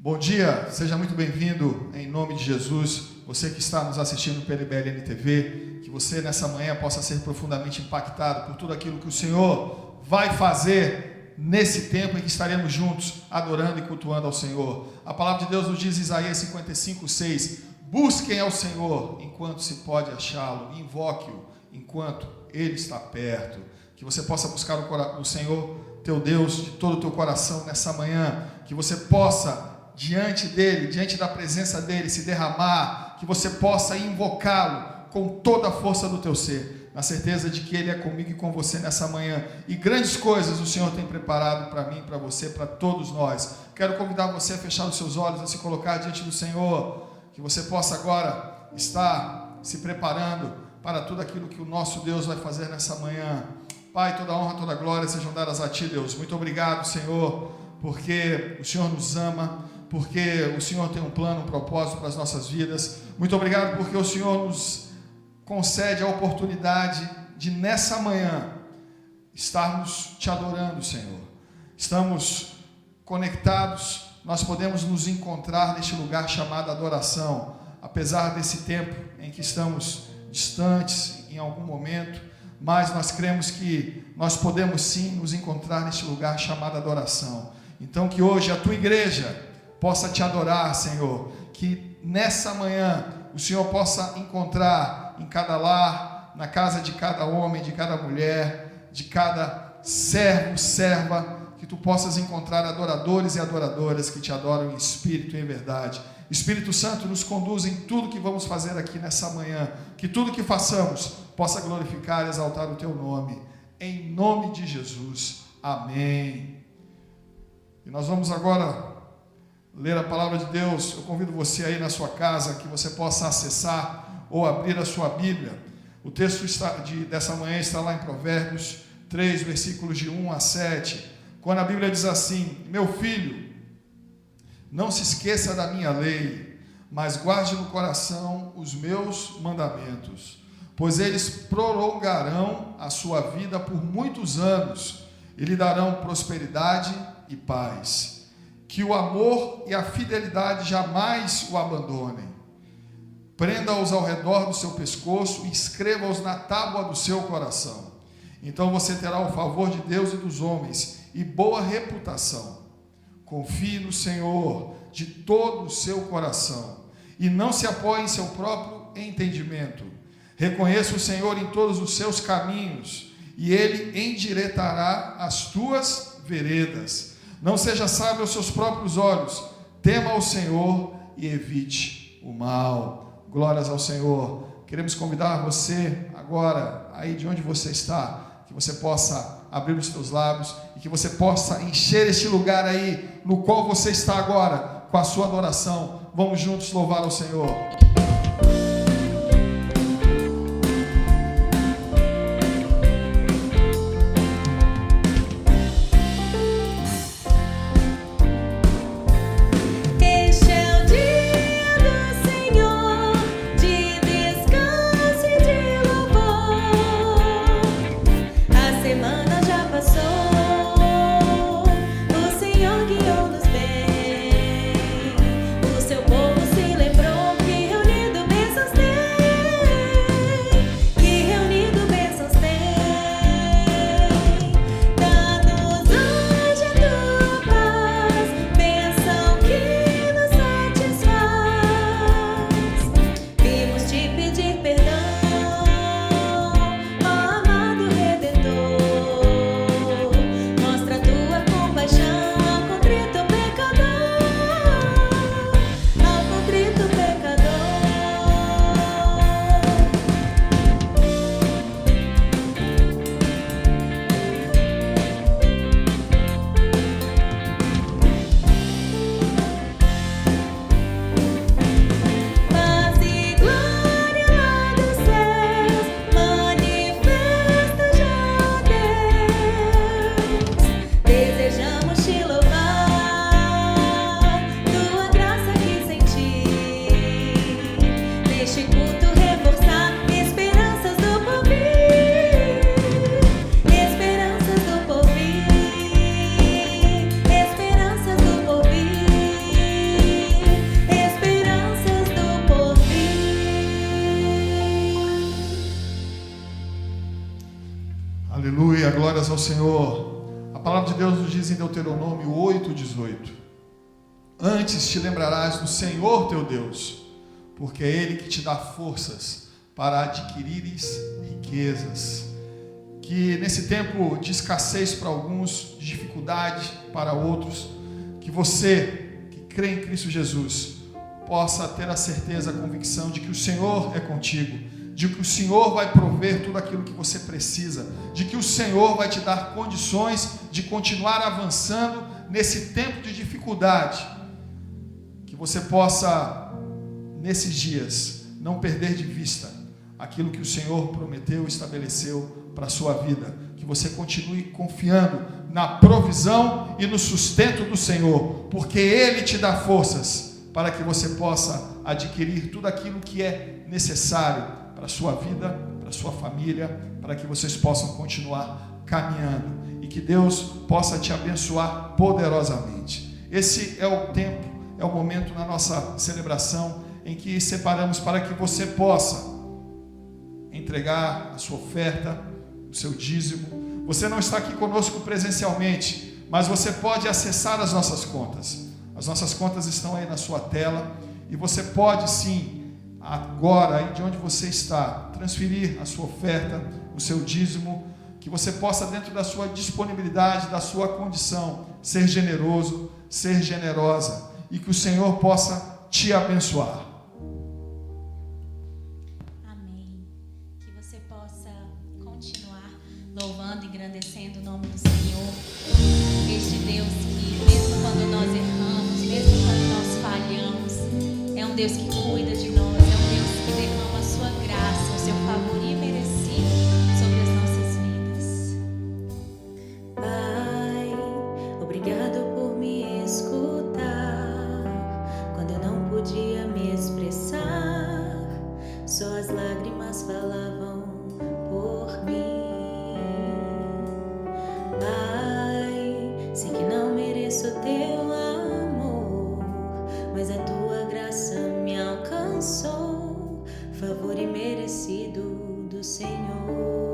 Bom dia, seja muito bem-vindo em nome de Jesus. Você que está nos assistindo pela IBLN TV, que você nessa manhã possa ser profundamente impactado por tudo aquilo que o Senhor vai fazer nesse tempo em que estaremos juntos adorando e cultuando ao Senhor. A palavra de Deus nos diz em Isaías 55:6: busquem ao Senhor enquanto se pode achá-lo, invoque-o enquanto Ele está perto. Que você possa buscar o Senhor, teu Deus, de todo o teu coração nessa manhã, que você possa diante dele, diante da presença dele, se derramar, que você possa invocá-lo com toda a força do teu ser, na certeza de que ele é comigo e com você nessa manhã, e grandes coisas o Senhor tem preparado para mim, para você, para todos nós. Quero convidar você a fechar os seus olhos, a se colocar diante do Senhor, que você possa agora estar se preparando para tudo aquilo que o nosso Deus vai fazer nessa manhã. Pai, toda honra, toda glória sejam dadas a Ti, Deus. Muito obrigado, Senhor, porque o Senhor nos ama, porque o Senhor tem um plano, um propósito para as nossas vidas. Muito obrigado porque o Senhor nos concede a oportunidade de nessa manhã estarmos Te adorando, Senhor. Estamos conectados, nós podemos nos encontrar neste lugar chamado adoração, apesar desse tempo em que estamos distantes em algum momento, mas nós cremos que nós podemos sim nos encontrar neste lugar chamado adoração. Então que hoje a Tua igreja possa Te adorar, Senhor, que nessa manhã o Senhor possa encontrar em cada lar, na casa de cada homem, de cada mulher, de cada servo, serva, que Tu possas encontrar adoradores e adoradoras que Te adoram em espírito e em verdade. Espírito Santo, nos conduz em tudo que vamos fazer aqui nessa manhã, que tudo que façamos possa glorificar e exaltar o Teu nome, em nome de Jesus, amém. E nós vamos agora ler a palavra de Deus. Eu convido você aí na sua casa, que você possa acessar ou abrir a sua Bíblia. O texto dessa manhã está lá em Provérbios 3, versículos de 1 a 7, quando a Bíblia diz assim: meu filho, não se esqueça da minha lei, mas guarde no coração os meus mandamentos, pois eles prolongarão a sua vida por muitos anos e lhe darão prosperidade e paz. Que o amor e a fidelidade jamais o abandonem. Prenda-os ao redor do seu pescoço e escreva-os na tábua do seu coração. Então você terá o favor de Deus e dos homens e boa reputação. Confie no Senhor de todo o seu coração e não se apoie em seu próprio entendimento. Reconheça o Senhor em todos os seus caminhos e Ele endireitará as tuas veredas. Não seja sábio aos seus próprios olhos, tema ao Senhor e evite o mal. Glórias ao Senhor. Queremos convidar você agora, aí de onde você está, que você possa abrir os seus lábios e que você possa encher este lugar aí, no qual você está agora, com a sua adoração. Vamos juntos louvar ao Senhor. O seu povo se lembrou que Senhor. A palavra de Deus nos diz em Deuteronômio 8:18: Antes te lembrarás do Senhor teu Deus, porque é Ele que te dá forças para adquirires riquezas. Que nesse tempo de escassez para alguns, de dificuldade para outros, que você que crê em Cristo Jesus possa ter a certeza, a convicção de que o Senhor é contigo, de que o Senhor vai prover tudo aquilo que você precisa, de que o Senhor vai te dar condições de continuar avançando nesse tempo de dificuldade. Que você possa, nesses dias, não perder de vista aquilo que o Senhor prometeu e estabeleceu para a sua vida. Que você continue confiando na provisão e no sustento do Senhor, porque Ele te dá forças para que você possa adquirir tudo aquilo que é necessário para a sua vida, para a sua família, para que vocês possam continuar caminhando e que Deus possa te abençoar poderosamente. Esse é o tempo, é o momento na nossa celebração em que separamos para que você possa entregar a sua oferta, o seu dízimo. Você não está aqui conosco presencialmente, mas você pode acessar as nossas contas. As nossas contas estão aí na sua tela e você pode sim, agora, aí de onde você está, transferir a sua oferta, o seu dízimo, que você possa, dentro da sua disponibilidade, da sua condição, ser generoso, ser generosa, e que o Senhor possa te abençoar. Amém. Que você possa continuar louvando e engrandecendo o nome do Senhor, este Deus que, mesmo quando nós erramos, mesmo quando nós falhamos, é um Deus que cuida de nós. Que derrama a sua graça, o seu favor imerecido sobre as nossas vidas. Pai, obrigado por me escutar quando eu não podia me expressar, só as lágrimas falavam por mim. Pai, sei que não mereço teu amor, mas a tua graça me alcançou, favor imerecido do Senhor.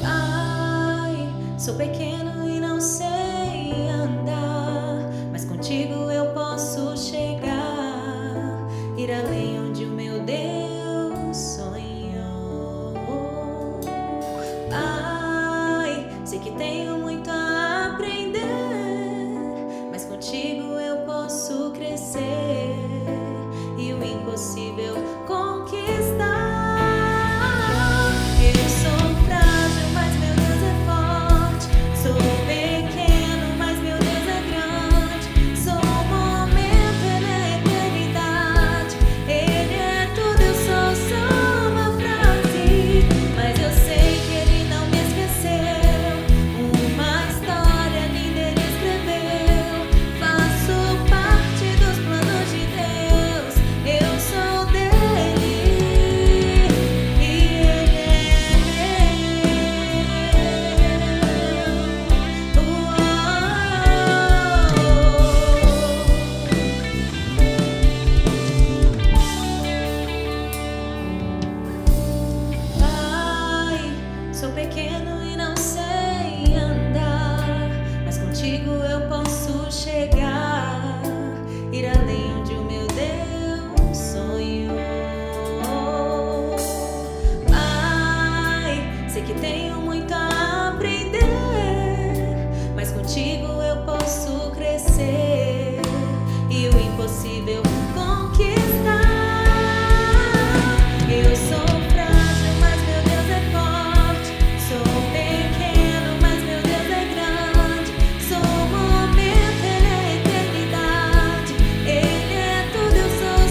Pai, sou pequeno e não sei andar, mas contigo eu posso chegar, ir além onde o meu Deus sonhou. Pai, sei que tenho muito a aprender, mas contigo eu posso crescer e o impossível conquistar. Eu sou frágil, mas meu Deus é forte. Sou pequeno, mas meu Deus é grande. Sou um momento, Ele é eternidade. Ele é tudo, eu sou uma frase. Mas eu sei que Ele não me esqueceu. Uma história linda Ele escreveu. Faço parte dos planos de Deus. Eu sou dele e ele é Pai, sou pequeno e não sei andar, mas contigo eu posso chegar, ir além onde o meu Deus sonhou. Pai, sei que tenho muito a aprender, mas contigo eu posso crescer e o impossível conquistar. Eu sou frágil, mas meu Deus é forte. Sou pequeno, mas meu Deus é grande. Sou um momento, Ele é eternidade. Ele é tudo, eu sou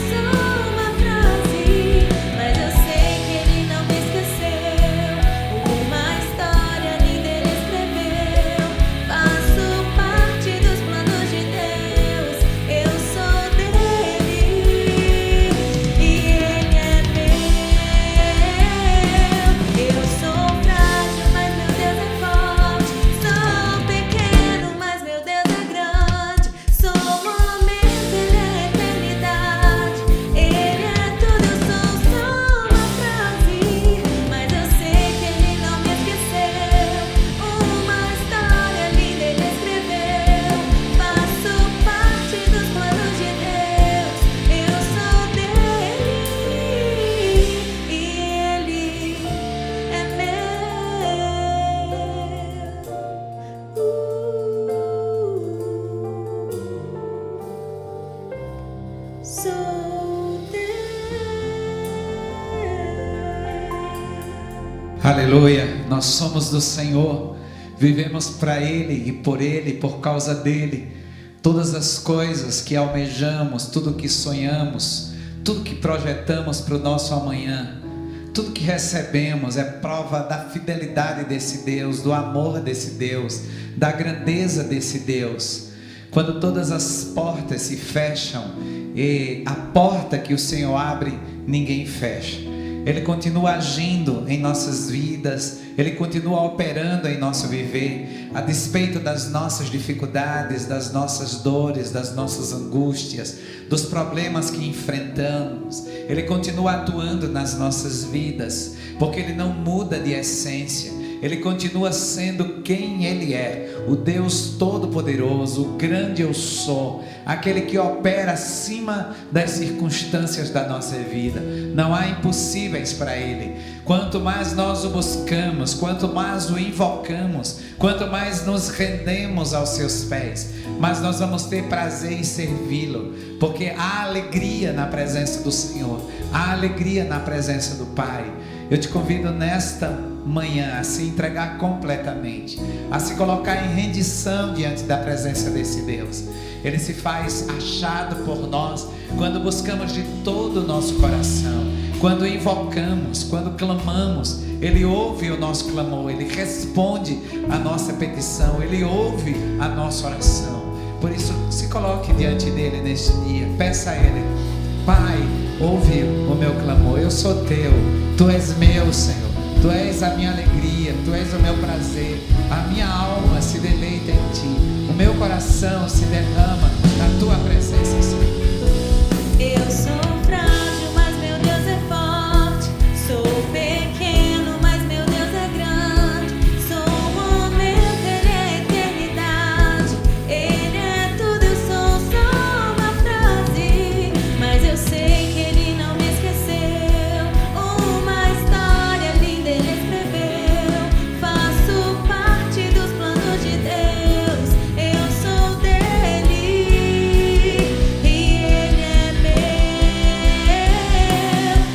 uma frase. Mas eu sei que Ele não me esqueceu. Uma história linda Ele escreveu. Faço parte Aleluia, nós somos do Senhor, vivemos para Ele e por causa dEle. Todas as coisas que almejamos, tudo que sonhamos, tudo que projetamos para o nosso amanhã, tudo que recebemos é prova da fidelidade desse Deus, do amor desse Deus, da grandeza desse Deus. Quando todas as portas se fecham, e a porta que o Senhor abre, ninguém fecha. Ele continua agindo em nossas vidas, Ele continua operando em nosso viver, a despeito das nossas dificuldades, das nossas dores, das nossas angústias, dos problemas que enfrentamos. Ele continua atuando nas nossas vidas, porque Ele não muda de essência. Ele continua sendo quem Ele é, o Deus Todo-Poderoso, o grande eu sou, aquele que opera acima das circunstâncias da nossa vida. Não há impossíveis para Ele. Quanto mais nós o buscamos, quanto mais o invocamos, quanto mais nos rendemos aos seus pés, mas nós vamos ter prazer em servi-lo, porque há alegria na presença do Senhor, há alegria na presença do Pai. Eu te convido nesta manhã a se entregar completamente, a se colocar em rendição diante da presença desse Deus. Ele se faz achado por nós quando buscamos de todo o nosso coração, quando invocamos, quando clamamos. Ele ouve o nosso clamor, Ele responde a nossa petição, Ele ouve a nossa oração. Por isso, se coloque diante dEle neste dia, peça a Ele: Pai, ouve o meu clamor, eu sou Teu, Tu és meu, Senhor. Tu és a minha alegria, Tu és o meu prazer. A minha alma se deleita em Ti. O meu coração se derrama na Tua presença, Senhor. Eu sou frágil, mas meu Deus é forte. Sou pequeno, mas meu Deus é grande. Sou o momento, Ele é a eternidade. Ele é tudo, eu sou só uma frase. Mas eu sei que Ele não me esqueceu. Uma história linda Ele escreveu. Faço parte dos planos de Deus. Eu sou dele e Ele é meu.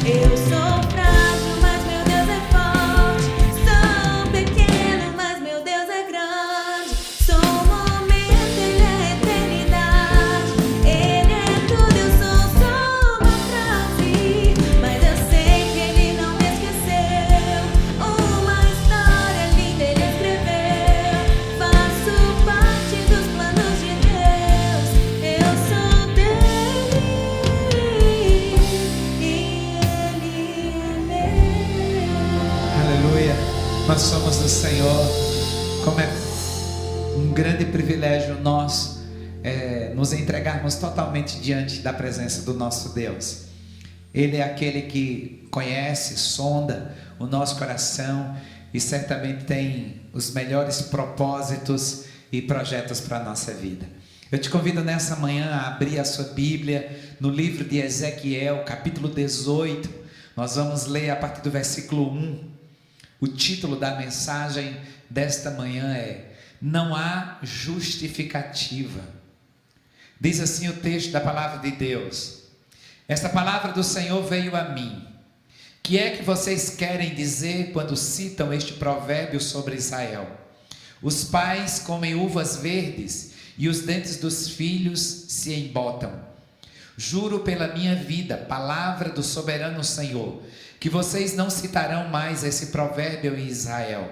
Eu sou frágil, mas meu Deus é forte. Sou pequeno, mas meu Deus é grande. Sou o momento, Ele é a eternidade. Ele é tudo, eu sou só uma frase. Mas eu sei que Ele não me esqueceu. Uma história linda Ele escreveu. Faço parte dos planos de Deus. Eu sou dele e Ele é meu. Aleluia, nós somos do Senhor. Como é um grande privilégio nosso nos entregarmos totalmente diante da presença do nosso Deus. Ele é aquele que conhece, sonda o nosso coração e certamente tem os melhores propósitos e projetos para a nossa vida. Eu te convido nessa manhã a abrir a sua Bíblia no livro de Ezequiel, capítulo 18. Nós vamos ler a partir do versículo 1. O título da mensagem desta manhã é: Não há justificativa. Diz assim o texto da palavra de Deus: Esta palavra do Senhor veio a mim. Que é que vocês querem dizer quando citam este provérbio sobre Israel? Os pais comem uvas verdes e os dentes dos filhos se embotam. Juro pela minha vida, palavra do soberano Senhor, que vocês não citarão mais esse provérbio em Israel,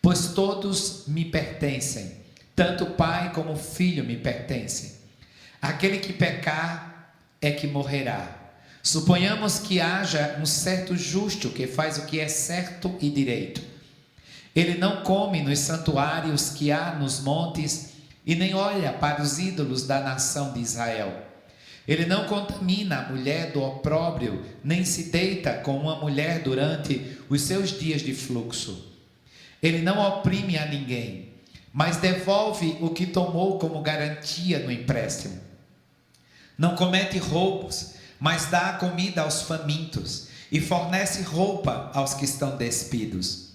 pois todos me pertencem, tanto o pai como o filho me pertencem. Aquele que pecar é que morrerá. Suponhamos que haja um certo justo que faz o que é certo e direito. Ele não come nos santuários que há nos montes e nem olha para os ídolos da nação de Israel. Ele não contamina a mulher do opróbrio, nem se deita com uma mulher durante os seus dias de fluxo. Ele não oprime a ninguém, mas devolve o que tomou como garantia no empréstimo. Não comete roubos, mas dá comida aos famintos e fornece roupa aos que estão despidos.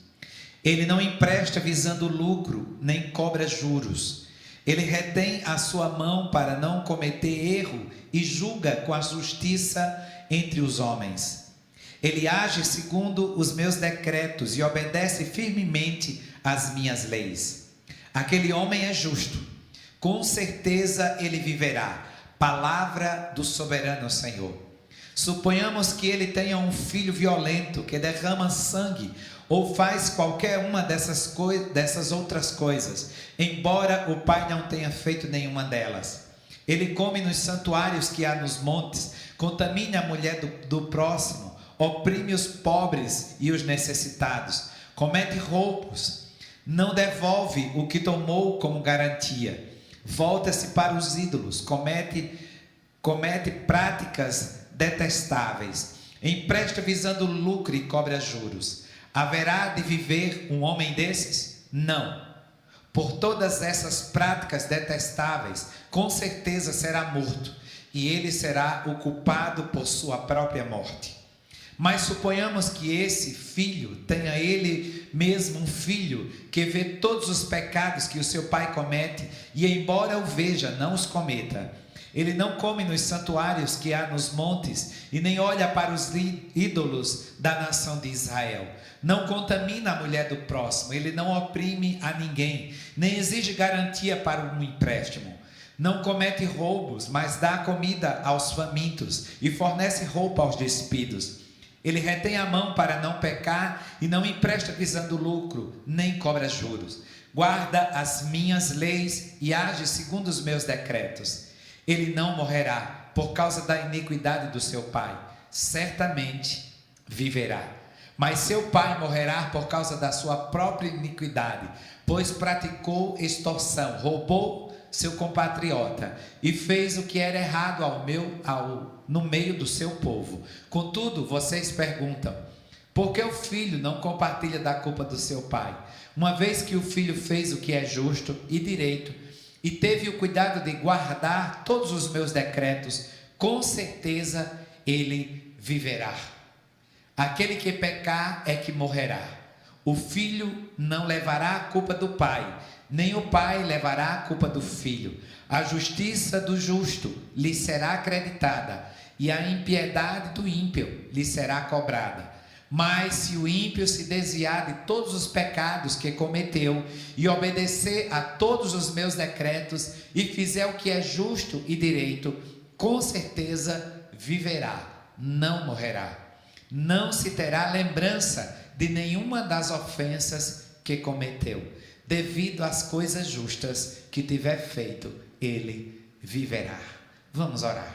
Ele não empresta visando lucro, nem cobra juros. Ele retém a sua mão para não cometer erro e julga com a justiça entre os homens. Ele age segundo os meus decretos e obedece firmemente às minhas leis. Aquele homem é justo, com certeza ele viverá. Palavra do soberano Senhor. Suponhamos que ele tenha um filho violento que derrama sangue ou faz qualquer uma dessas outras coisas, embora o pai não tenha feito nenhuma delas. Ele come nos santuários que há nos montes, contamina a mulher do próximo, oprime os pobres e os necessitados, comete roubos, não devolve o que tomou como garantia, volta-se para os ídolos, comete práticas detestáveis, empresta visando lucro e cobra juros. Haverá de viver um homem desses? Não. Por todas essas práticas detestáveis, com certeza será morto, e ele será o culpado por sua própria morte. Mas suponhamos que esse filho tenha ele mesmo um filho que vê todos os pecados que o seu pai comete, e embora o veja, não os cometa. Ele não come nos santuários que há nos montes, e nem olha para os ídolos da nação de Israel. Não contamina a mulher do próximo, ele não oprime a ninguém, nem exige garantia para um empréstimo. Não comete roubos, mas dá comida aos famintos e fornece roupa aos despidos. Ele retém a mão para não pecar e não empresta visando lucro, nem cobra juros. Guarda as minhas leis e age segundo os meus decretos. Ele não morrerá por causa da iniquidade do seu pai, certamente viverá. Mas seu pai morrerá por causa da sua própria iniquidade, pois praticou extorsão, roubou seu compatriota e fez o que era errado no meio do seu povo. Contudo, vocês perguntam: por que o filho não compartilha da culpa do seu pai? Uma vez que o filho fez o que é justo e direito e teve o cuidado de guardar todos os meus decretos, com certeza ele viverá. Aquele que pecar é que morrerá. O filho não levará a culpa do pai, nem o pai levará a culpa do filho. A justiça do justo lhe será acreditada, e a impiedade do ímpio lhe será cobrada. Mas se o ímpio se desviar de todos os pecados que cometeu e obedecer a todos os meus decretos e fizer o que é justo e direito, com certeza viverá, não morrerá. Não se terá lembrança de nenhuma das ofensas que cometeu. Devido às coisas justas que tiver feito, ele viverá. Vamos orar.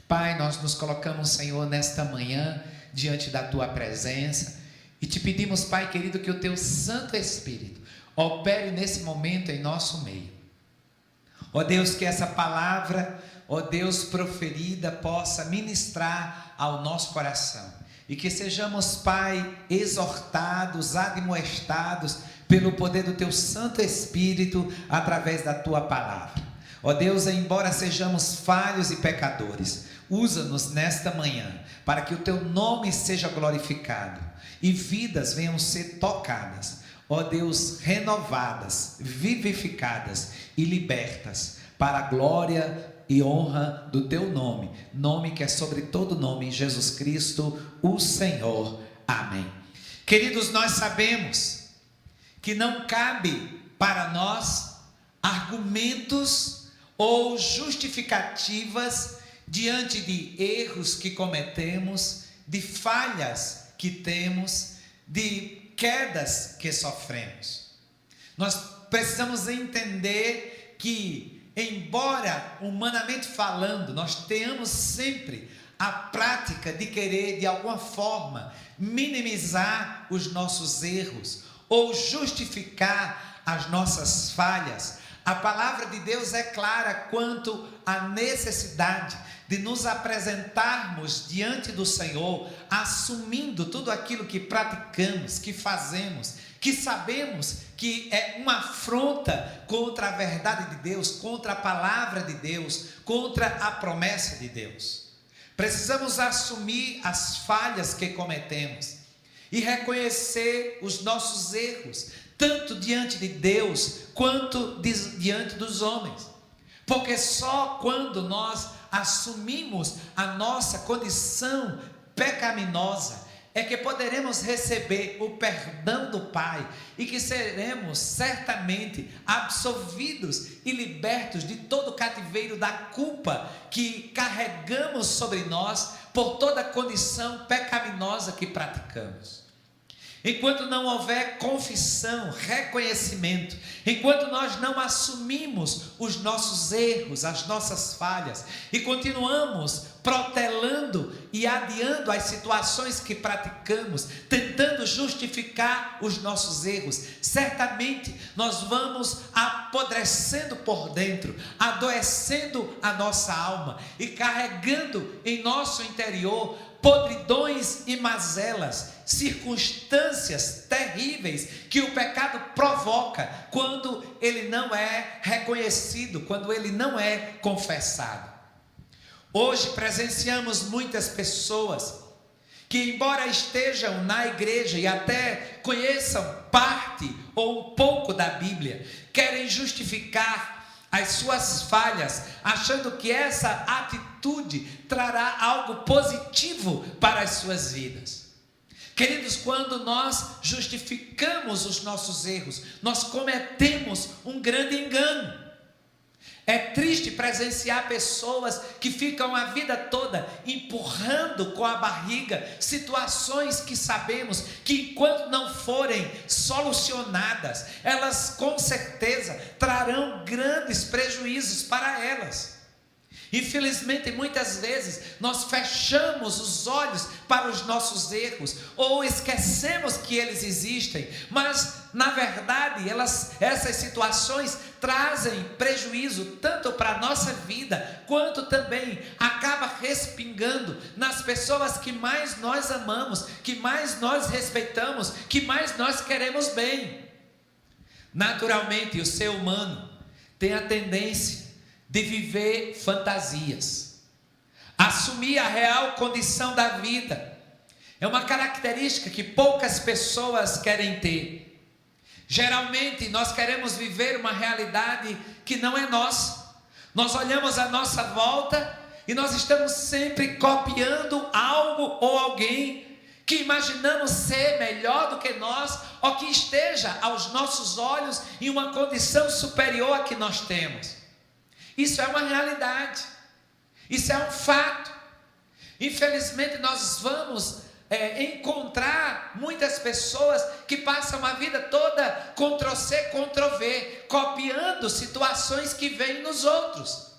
Pai, nós nos colocamos, Senhor, nesta manhã diante da tua presença e te pedimos, Pai querido, que o teu Santo Espírito opere nesse momento em nosso meio. Ó Deus, que essa palavra, ó Deus, proferida possa ministrar ao nosso coração e que sejamos, Pai, exortados, admoestados pelo poder do teu Santo Espírito através da tua palavra. Ó Deus, embora sejamos falhos e pecadores, usa-nos nesta manhã para que o teu nome seja glorificado e vidas venham ser tocadas, ó Deus, renovadas, vivificadas e libertas para a glória e honra do teu nome, nome que é sobre todo nome, Jesus Cristo, o Senhor. Amém. Queridos, nós sabemos que não cabe para nós argumentos ou justificativas diante de erros que cometemos, de falhas que temos, de quedas que sofremos. Nós precisamos entender que, embora humanamente falando, nós tenhamos sempre a prática de querer de alguma forma minimizar os nossos erros ou justificar as nossas falhas, a palavra de Deus é clara quanto à necessidade de nos apresentarmos diante do Senhor, assumindo tudo aquilo que praticamos, que fazemos, que sabemos que é uma afronta contra a verdade de Deus, contra a palavra de Deus, contra a promessa de Deus. Precisamos assumir as falhas que cometemos e reconhecer os nossos erros, tanto diante de Deus quanto diante dos homens, porque só quando nós assumimos a nossa condição pecaminosa é que poderemos receber o perdão do Pai e que seremos certamente absolvidos e libertos de todo o cativeiro da culpa que carregamos sobre nós por toda a condição pecaminosa que praticamos. Enquanto não houver confissão, reconhecimento, enquanto nós não assumimos os nossos erros, as nossas falhas e continuamos protelando e adiando as situações que praticamos, tentando justificar os nossos erros, certamente nós vamos apodrecendo por dentro, adoecendo a nossa alma e carregando em nosso interior podridões e mazelas, circunstâncias terríveis que o pecado provoca quando ele não é reconhecido, quando ele não é confessado. Hoje presenciamos muitas pessoas que, embora estejam na igreja e até conheçam parte ou um pouco da Bíblia, querem justificar as suas falhas, achando que essa atitude trará algo positivo para as suas vidas. Queridos, quando nós justificamos os nossos erros, nós cometemos um grande engano. É triste presenciar pessoas que ficam a vida toda empurrando com a barriga situações que sabemos que, enquanto não forem solucionadas, elas com certeza trarão grandes prejuízos para elas. Infelizmente, muitas vezes nós fechamos os olhos para os nossos erros ou esquecemos que eles existem, mas na verdade essas situações trazem prejuízo tanto para a nossa vida quanto também acaba respingando nas pessoas que mais nós amamos, que mais nós respeitamos, que mais nós queremos bem. Naturalmente, o ser humano tem a tendência de viver fantasias, assumir a real condição da vida. É uma característica que poucas pessoas querem ter. Geralmente nós queremos viver uma realidade que não é nossa. Nós olhamos à nossa volta e nós estamos sempre copiando algo ou alguém que imaginamos ser melhor do que nós ou que esteja aos nossos olhos em uma condição superior à que nós temos. Isso é uma realidade, isso é um fato. Infelizmente nós vamos encontrar muitas pessoas que passam a vida toda Ctrl+C, Ctrl+V, copiando situações que vêm nos outros.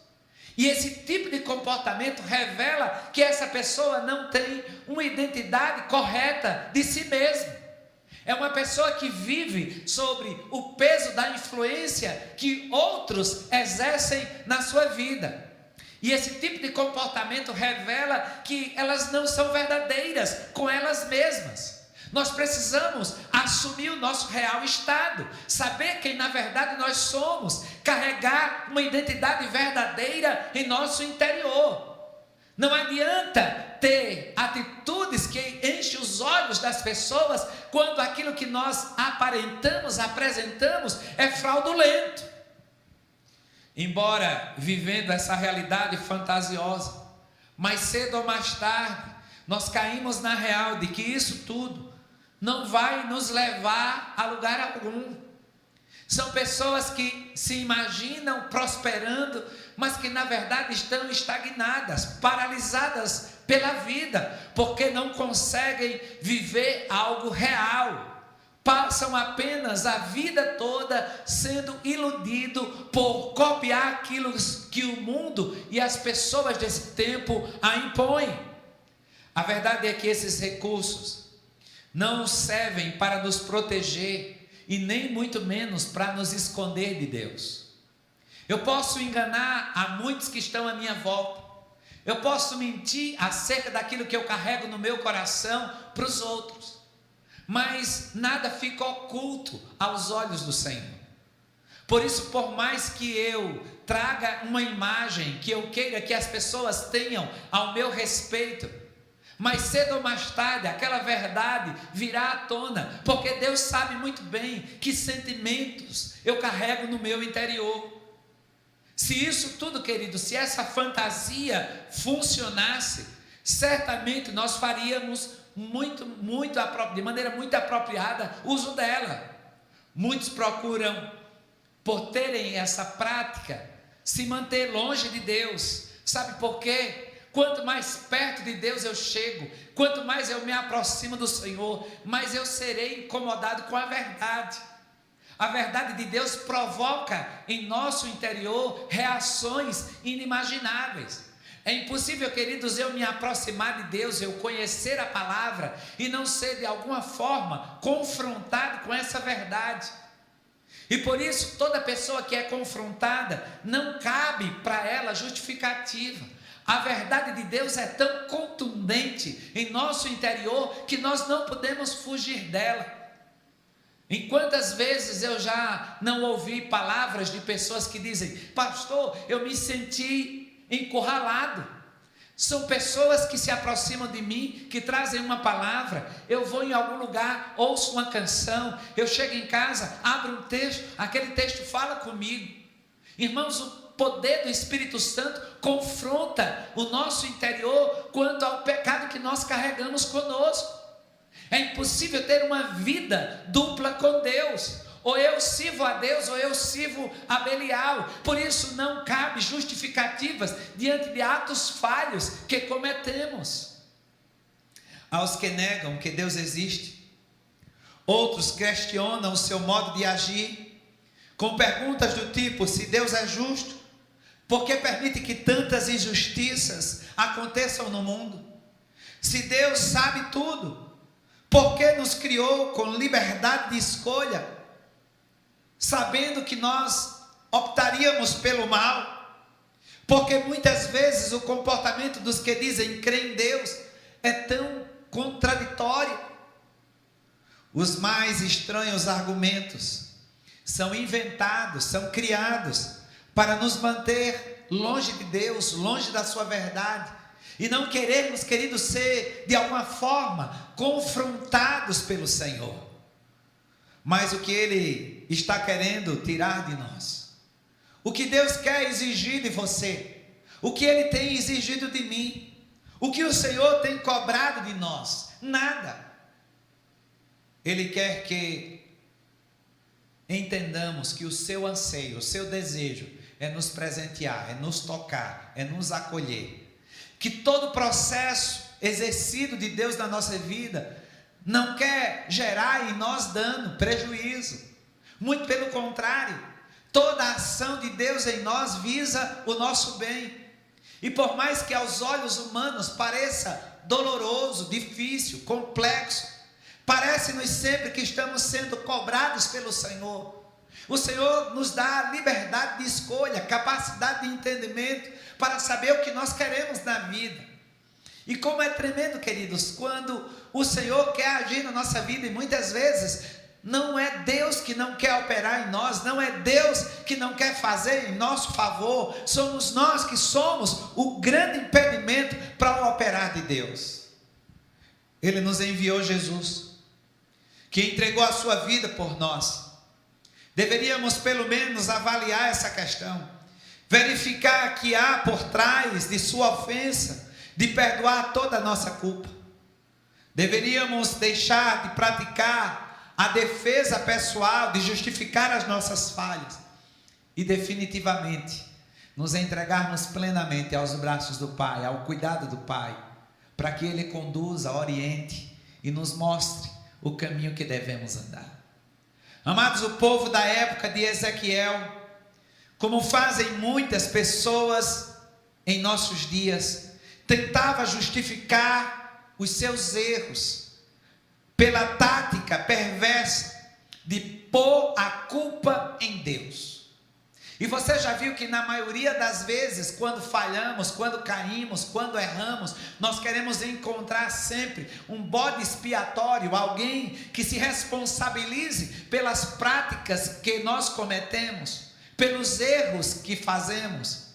E esse tipo de comportamento revela que essa pessoa não tem uma identidade correta de si mesma. É uma pessoa que vive sobre o peso da influência que outros exercem na sua vida. E esse tipo de comportamento revela que elas não são verdadeiras com elas mesmas. Nós precisamos assumir o nosso real estado, saber quem na verdade nós somos, carregar uma identidade verdadeira em nosso interior. Não adianta ter atitudes que enchem os olhos das pessoas quando aquilo que nós aparentamos, apresentamos é fraudulento. Embora vivendo essa realidade fantasiosa, mais cedo ou mais tarde, nós caímos na real de que isso tudo não vai nos levar a lugar algum. São pessoas que se imaginam prosperando, mas que na verdade estão estagnadas, paralisadas pela vida, porque não conseguem viver algo real. Passam apenas a vida toda sendo iludido por copiar aquilo que o mundo e as pessoas desse tempo a impõem. A verdade é que esses recursos não servem para nos proteger e nem muito menos para nos esconder de Deus. Eu posso enganar a muitos que estão à minha volta. Eu posso mentir acerca daquilo que eu carrego no meu coração para os outros. Mas nada fica oculto aos olhos do Senhor. Por isso, por mais que eu traga uma imagem que eu queira que as pessoas tenham ao meu respeito, mais cedo ou mais tarde aquela verdade virá à tona, porque Deus sabe muito bem que sentimentos eu carrego no meu interior. Se isso tudo, querido, se essa fantasia funcionasse, certamente nós faríamos de maneira muito apropriada, uso dela. Muitos procuram, por terem essa prática, se manter longe de Deus. Sabe por quê? Quanto mais perto de Deus eu chego, quanto mais eu me aproximo do Senhor, mais eu serei incomodado com a verdade. A verdade de Deus provoca em nosso interior reações inimagináveis. É impossível, queridos, eu me aproximar de Deus, eu conhecer a palavra e não ser de alguma forma confrontado com essa verdade. E por isso, toda pessoa que é confrontada, não cabe para ela justificativa. A verdade de Deus é tão contundente em nosso interior que nós não podemos fugir dela. Em quantas vezes eu já não ouvi palavras de pessoas que dizem: pastor, eu me senti encurralado. São pessoas que se aproximam de mim, que trazem uma palavra. Eu vou em algum lugar, ouço uma canção, eu chego em casa, abro um texto, aquele texto fala comigo. Irmãos, o poder do Espírito Santo confronta o nosso interior quanto ao pecado que nós carregamos conosco. É impossível ter uma vida dupla com Deus. Ou eu sirvo a Deus, ou eu sirvo a Belial. Por isso não cabe justificativas diante de atos falhos que cometemos. Aos que negam que Deus existe, outros questionam o seu modo de agir, com perguntas do tipo: se Deus é justo, por que permite que tantas injustiças aconteçam no mundo? Se Deus sabe tudo, por que nos criou com liberdade de escolha, sabendo que nós optaríamos pelo mal? Porque muitas vezes o comportamento dos que dizem crer em Deus é tão contraditório. Os mais estranhos argumentos são inventados, são criados para nos manter longe de Deus, longe da sua verdade. E não queremos, queridos, ser de alguma forma confrontados pelo Senhor. Mas o que Ele está querendo tirar de nós, o que Deus quer exigir de você, o que Ele tem exigido de mim, o que o Senhor tem cobrado de nós, nada. Ele quer que entendamos que o seu anseio, o seu desejo é nos presentear, é nos tocar, é nos acolher. Que todo processo exercido de Deus na nossa vida não quer gerar em nós dano, prejuízo. Muito pelo contrário, toda a ação de Deus em nós visa o nosso bem. E por mais que aos olhos humanos pareça doloroso, difícil, complexo, parece-nos sempre que estamos sendo cobrados pelo Senhor. O Senhor nos dá liberdade de escolha, capacidade de entendimento para saber o que nós queremos na vida. E como é tremendo, queridos, quando o Senhor quer agir na nossa vida, e muitas vezes não é Deus que não quer operar em nós, não é Deus que não quer fazer em nosso favor, somos nós que somos o grande impedimento para o operar de Deus. Ele nos enviou Jesus, que entregou a sua vida por nós. Deveríamos pelo menos avaliar essa questão, verificar que há por trás de sua ofensa, de perdoar toda a nossa culpa. Deveríamos deixar de praticar a defesa pessoal, de justificar as nossas falhas e definitivamente nos entregarmos plenamente aos braços do Pai, ao cuidado do Pai, para que Ele conduza, oriente e nos mostre o caminho que devemos andar. Amados, o povo da época de Ezequiel, como fazem muitas pessoas em nossos dias, tentava justificar os seus erros pela tática perversa de pôr a culpa em Deus. E você já viu que na maioria das vezes, quando falhamos, quando caímos, quando erramos, nós queremos encontrar sempre um bode expiatório, alguém que se responsabilize pelas práticas que nós cometemos, pelos erros que fazemos.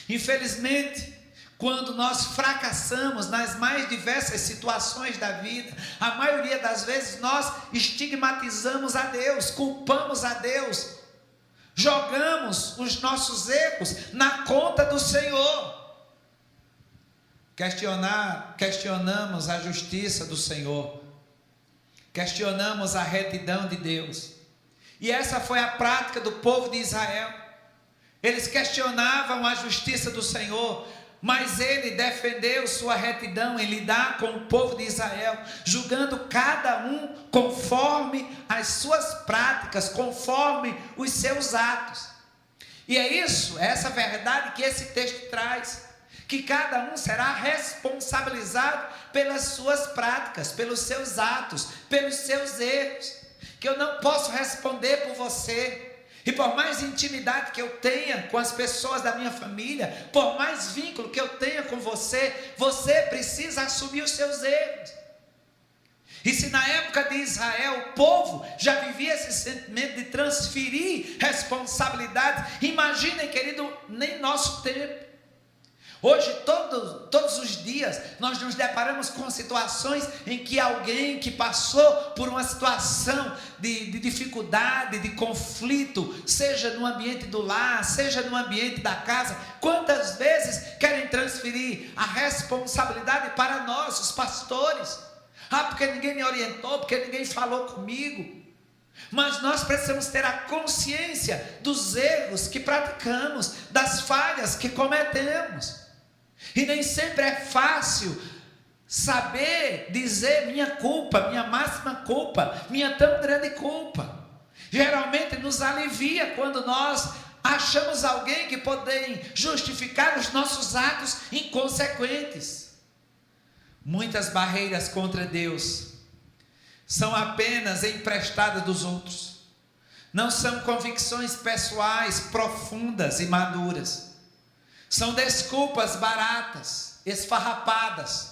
Infelizmente, quando nós fracassamos nas mais diversas situações da vida, a maioria das vezes nós estigmatizamos a Deus, culpamos a Deus, jogamos os nossos erros na conta do Senhor. questionamos a justiça do Senhor, questionamos a retidão de Deus. E essa foi a prática do povo de Israel. Eles questionavam a justiça do Senhor, mas ele defendeu sua retidão em lidar com o povo de Israel, julgando cada um conforme as suas práticas, conforme os seus atos. E é isso, é essa verdade que esse texto traz, que cada um será responsabilizado pelas suas práticas, pelos seus atos, pelos seus erros, que eu não posso responder por você. E por mais intimidade que eu tenha com as pessoas da minha família, por mais vínculo que eu tenha com você, você precisa assumir os seus erros. E se na época de Israel o povo já vivia esse sentimento de transferir responsabilidades, imaginem, querido, nem nosso tempo. Hoje, todos os dias, nós nos deparamos com situações em que alguém que passou por uma situação de dificuldade, de conflito, seja no ambiente do lar, seja no ambiente da casa, quantas vezes querem transferir a responsabilidade para nós, os pastores? Ah, porque ninguém me orientou, porque ninguém falou comigo. Mas nós precisamos ter a consciência dos erros que praticamos, das falhas que cometemos. E nem sempre é fácil saber dizer minha culpa, minha máxima culpa, minha tão grande culpa. Geralmente nos alivia quando nós achamos alguém que pode justificar os nossos atos inconsequentes. Muitas barreiras contra Deus são apenas emprestadas dos outros. Não são convicções pessoais profundas e maduras. São desculpas baratas, esfarrapadas,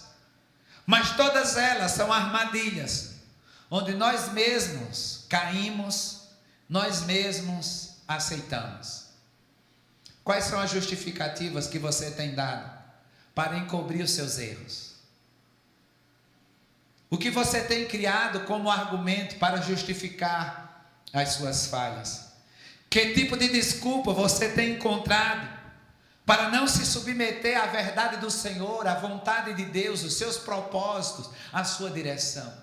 mas todas elas são armadilhas, onde nós mesmos caímos, nós mesmos aceitamos. Quais são as justificativas que você tem dado para encobrir os seus erros? O que você tem criado como argumento para justificar as suas falhas? Que tipo de desculpa você tem encontrado para não se submeter à verdade do Senhor, à vontade de Deus, os seus propósitos, a sua direção?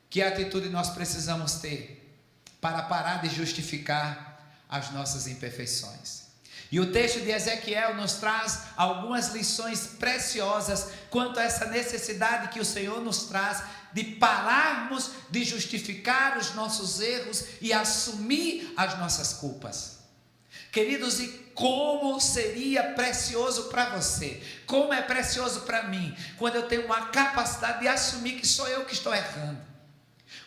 Que atitude nós precisamos ter para parar de justificar as nossas imperfeições? E o texto de Ezequiel nos traz algumas lições preciosas quanto a essa necessidade que o Senhor nos traz de pararmos de justificar os nossos erros e assumir as nossas culpas. Queridos, e como seria precioso para você, como é precioso para mim, quando eu tenho uma capacidade de assumir que sou eu que estou errando.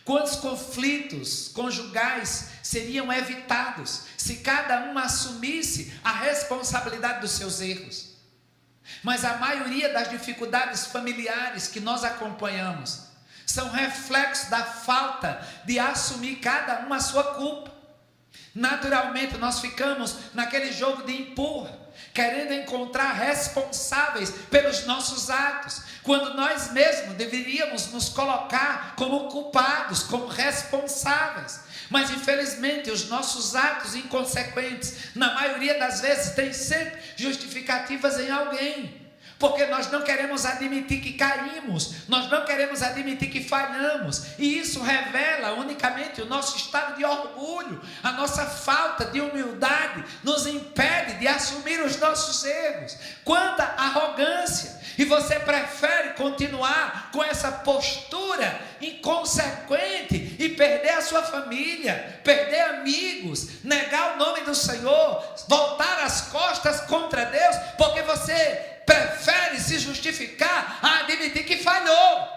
Quantos conflitos conjugais seriam evitados se cada um assumisse a responsabilidade dos seus erros? Mas a maioria das dificuldades familiares que nós acompanhamos são reflexos da falta de assumir cada um a sua culpa. Naturalmente nós ficamos naquele jogo de empurra, querendo encontrar responsáveis pelos nossos atos, quando nós mesmos deveríamos nos colocar como culpados, como responsáveis. Mas infelizmente os nossos atos inconsequentes, na maioria das vezes, têm sempre justificativas em alguém. Porque nós não queremos admitir que caímos, nós não queremos admitir que falhamos, e isso revela unicamente o nosso estado de orgulho, a nossa falta de humildade nos impede de assumir os nossos erros. Quanta arrogância! E você prefere continuar com essa postura inconsequente e perder a sua família, perder amigos, negar o nome do Senhor, voltar as costas contra Deus, porque você prefere se justificar a admitir que falhou.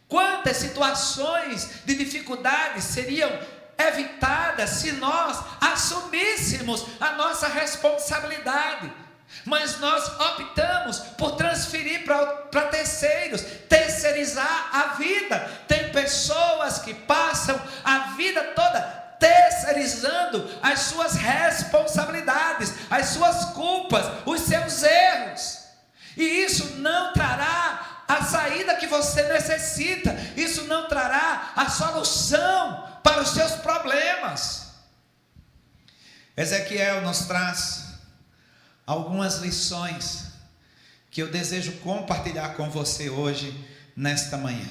Quantas situações de dificuldade seriam evitadas se nós assumíssemos a nossa responsabilidade? Mas nós optamos por transferir para terceiros, terceirizar a vida. Tem pessoas que passam a vida toda terceirizando as suas responsabilidades, as suas culpas, os seus erros. E isso não trará a saída que você necessita, isso não trará a solução para os seus problemas. Ezequiel nos traz algumas lições que eu desejo compartilhar com você hoje, nesta manhã.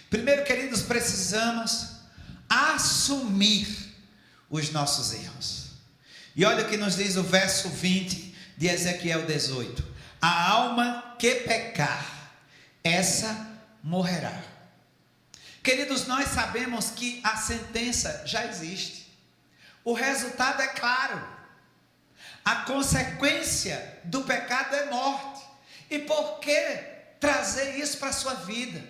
Primeiro, queridos, precisamos assumir os nossos erros. E olha o que nos diz o verso 20 de Ezequiel 18: a alma que pecar, essa morrerá. Queridos, nós sabemos que a sentença já existe. O resultado é claro. A consequência do pecado é morte. E por que trazer isso para a sua vida?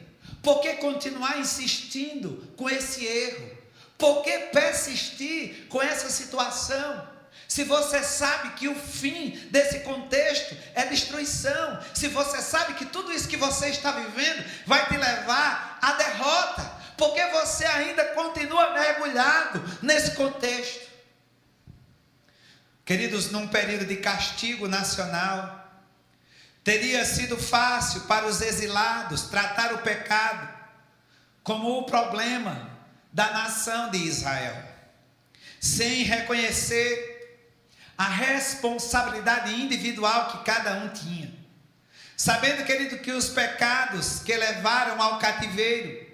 Por que continuar insistindo com esse erro? Por que persistir com essa situação? Se você sabe que o fim desse contexto é destruição, se você sabe que tudo isso que você está vivendo vai te levar à derrota, por que você ainda continua mergulhado nesse contexto? Queridos, num período de castigo nacional, teria sido fácil para os exilados tratar o pecado como o problema da nação de Israel, sem reconhecer a responsabilidade individual que cada um tinha. Sabendo, querido, que os pecados que levaram ao cativeiro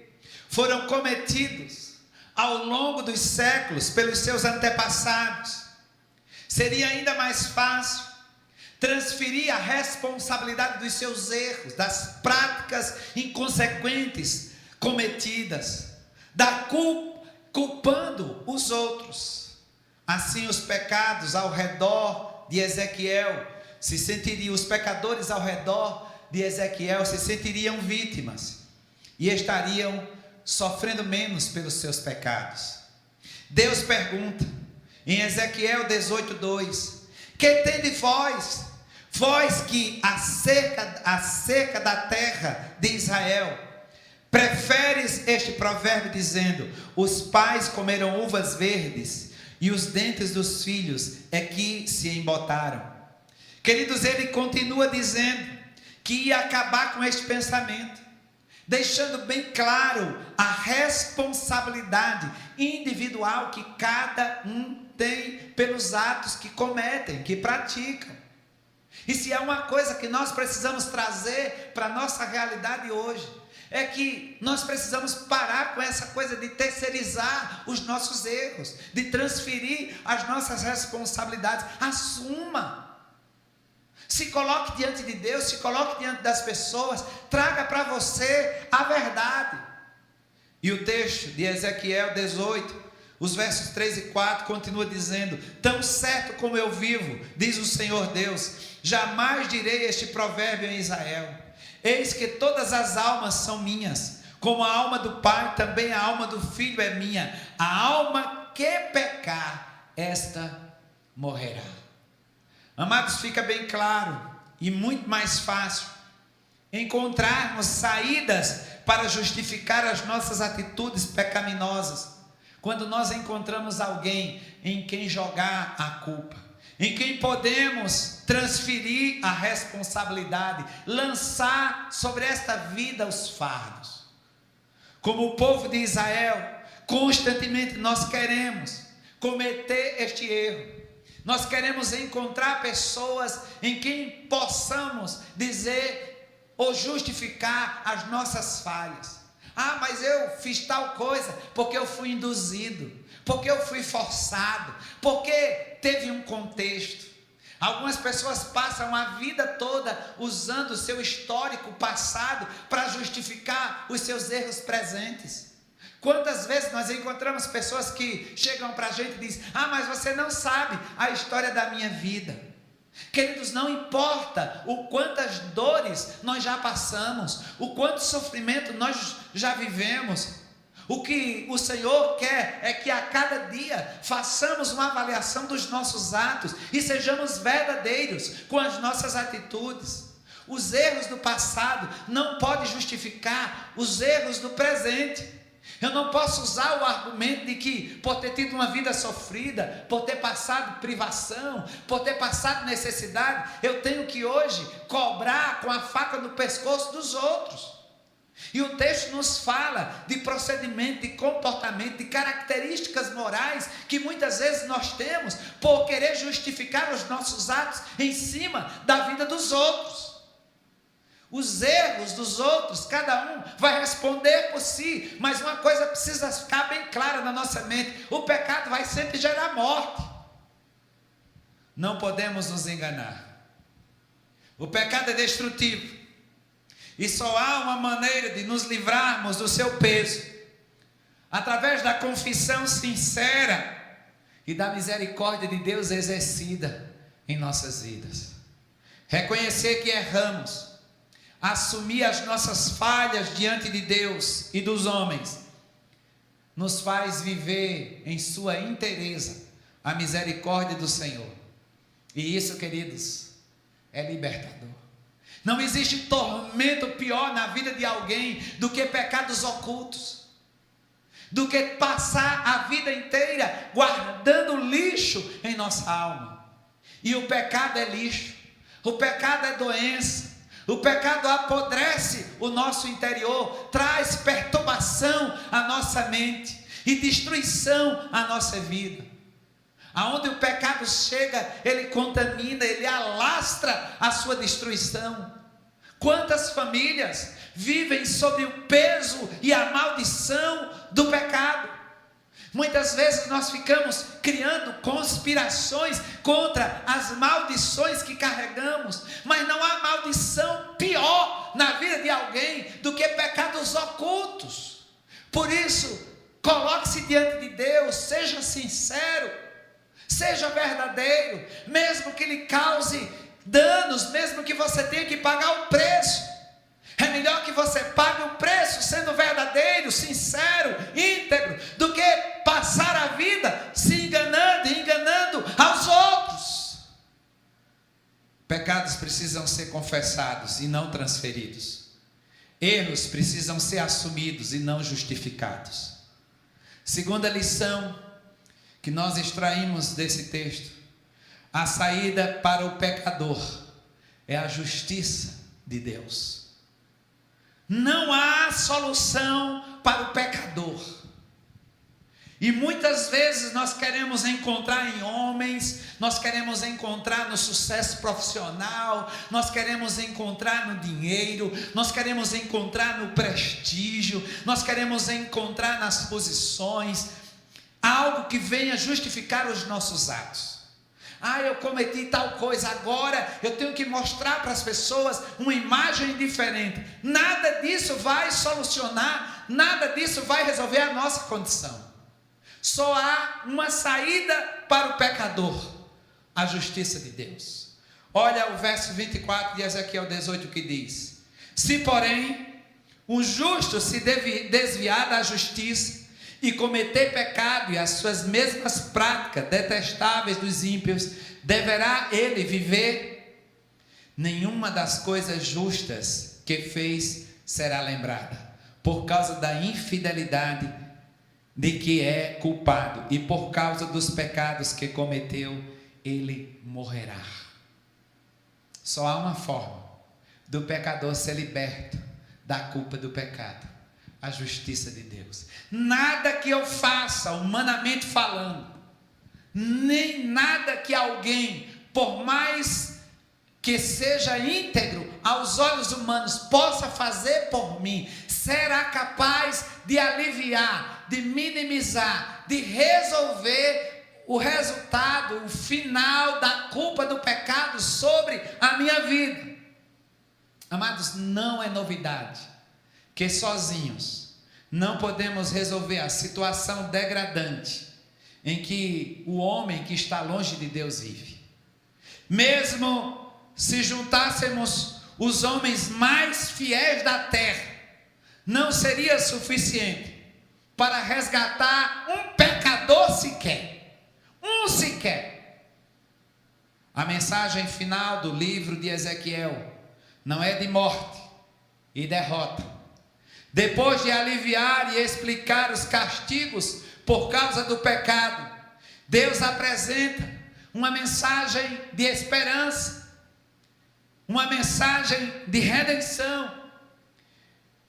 foram cometidos ao longo dos séculos pelos seus antepassados, seria ainda mais fácil transferir a responsabilidade dos seus erros, das práticas inconsequentes cometidas, culpando os outros. Assim, os pecados ao redor de Ezequiel os pecadores ao redor de Ezequiel se sentiriam vítimas e estariam sofrendo menos pelos seus pecados. Deus pergunta em Ezequiel 18:2: que tende vós que acerca da terra de Israel preferes este provérbio, dizendo: os pais comeram uvas verdes e os dentes dos filhos é que se embotaram. Queridos, ele continua dizendo que ia acabar com este pensamento, deixando bem claro a responsabilidade individual que cada um tem pelos atos que cometem, que praticam. E se é uma coisa que nós precisamos trazer para a nossa realidade hoje, é que nós precisamos parar com essa coisa de terceirizar os nossos erros, de transferir as nossas responsabilidades. Assuma. Se coloque diante de Deus, se coloque diante das pessoas, traga para você a verdade. E o texto de Ezequiel 18, os versos 3 e 4, continua dizendo: tão certo como eu vivo, diz o Senhor Deus, jamais direi este provérbio em Israel: eis que todas as almas são minhas, como a alma do pai, também a alma do filho é minha. A alma que pecar, esta morrerá. Amados, fica bem claro e muito mais fácil encontrarmos saídas para justificar as nossas atitudes pecaminosas quando nós encontramos alguém em quem jogar a culpa, em quem podemos transferir a responsabilidade, lançar sobre esta vida os fardos. Como o povo de Israel, constantemente nós queremos cometer este erro. Nós queremos encontrar pessoas em quem possamos dizer ou justificar as nossas falhas. Ah, mas eu fiz tal coisa porque eu fui induzido, porque eu fui forçado, porque teve um contexto. Algumas pessoas passam a vida toda usando o seu histórico passado para justificar os seus erros presentes. Quantas vezes nós encontramos pessoas que chegam para a gente e dizem: ah, mas você não sabe a história da minha vida. Queridos, não importa o quantas dores nós já passamos, o quanto sofrimento nós já vivemos. O que o Senhor quer é que a cada dia façamos uma avaliação dos nossos atos e sejamos verdadeiros com as nossas atitudes. Os erros do passado não podem justificar os erros do presente. Eu não posso usar o argumento de que por ter tido uma vida sofrida, por ter passado privação, por ter passado necessidade, eu tenho que hoje cobrar com a faca no pescoço dos outros. E o texto nos fala de procedimento, de comportamento, de características morais que muitas vezes nós temos por querer justificar os nossos atos em cima da vida dos outros. Os erros dos outros, cada um vai responder por si, mas uma coisa precisa ficar bem clara na nossa mente: o pecado vai sempre gerar morte. Não podemos nos enganar. O pecado é destrutivo, e só há uma maneira de nos livrarmos do seu peso, através da confissão sincera e da misericórdia de Deus exercida em nossas vidas. Reconhecer que erramos, assumir as nossas falhas diante de Deus e dos homens, nos faz viver em sua inteireza a misericórdia do Senhor. E isso, queridos, é libertador. Não existe tormento pior na vida de alguém do que pecados ocultos, do que passar a vida inteira guardando lixo em nossa alma. E o pecado é lixo, o pecado é doença, o pecado apodrece o nosso interior, traz perturbação à nossa mente e destruição à nossa vida. Aonde o pecado chega, ele contamina, ele alastra a sua destruição. Quantas famílias vivem sob o peso e a maldição do pecado? Muitas vezes nós ficamos criando conspirações contra as maldições que carregamos, mas não há maldição pior na vida de alguém do que pecados ocultos. Por isso, coloque-se diante de Deus, seja sincero, seja verdadeiro, mesmo que lhe cause danos, mesmo que você tenha que pagar o preço. É melhor que você pague o preço sendo verdadeiro, sincero, íntegro, do que passar a vida se enganando e enganando aos outros. Pecados precisam ser confessados e não transferidos. Erros precisam ser assumidos e não justificados. Segunda lição que nós extraímos desse texto: a saída para o pecador é a justiça de Deus. Não há solução para o pecador. E muitas vezes nós queremos encontrar em homens, nós queremos encontrar no sucesso profissional, nós queremos encontrar no dinheiro, nós queremos encontrar no prestígio, nós queremos encontrar nas posições, algo que venha justificar os nossos atos. Eu cometi tal coisa, agora eu tenho que mostrar para as pessoas uma imagem diferente. Nada disso vai solucionar, nada disso vai resolver a nossa condição. Só há uma saída para o pecador: a justiça de Deus. Olha o verso 24 de Ezequiel 18 que diz: se porém o justo se desviar da justiça e cometer pecado e as suas mesmas práticas detestáveis dos ímpios, deverá ele viver? Nenhuma das coisas justas que fez será lembrada, por causa da infidelidade de que é culpado, e por causa dos pecados que cometeu, ele morrerá. Só há uma forma do pecador ser liberto da culpa do pecado: a justiça de Deus. Nada que eu faça, humanamente falando, nem nada que alguém, por mais que seja íntegro aos olhos humanos, possa fazer por mim, será capaz de aliviar, de minimizar, de resolver o resultado, o final da culpa do pecado sobre a minha vida. Amados, não é novidade que sozinhos não podemos resolver a situação degradante em que o homem que está longe de Deus vive. Mesmo se juntássemos os homens mais fiéis da terra, não seria suficiente para resgatar um pecador sequer. Um sequer. A mensagem final do livro de Ezequiel não é de morte e derrota. Depois de aliviar e explicar os castigos por causa do pecado, Deus apresenta uma mensagem de esperança, uma mensagem de redenção.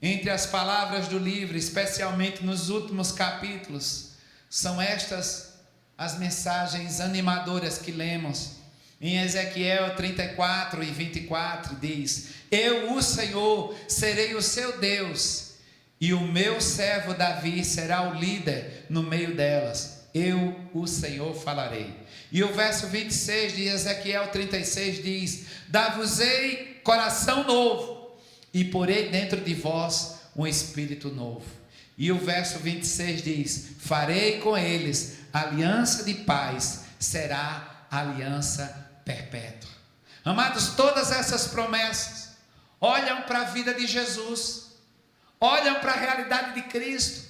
Entre as palavras do livro, especialmente nos últimos capítulos, são estas as mensagens animadoras que lemos Em Ezequiel 34 e 24 diz: eu, o Senhor, serei o seu Deus, e o meu servo Davi será o líder no meio delas. Eu, o Senhor, falarei. E o verso 26 de Ezequiel 36 diz: dar-vos-ei coração novo, e porei dentro de vós um espírito novo. E o verso 26 diz: farei com eles aliança de paz, será aliança perpétua. Amados, todas essas promessas olham para a vida de Jesus, olham para a realidade de Cristo,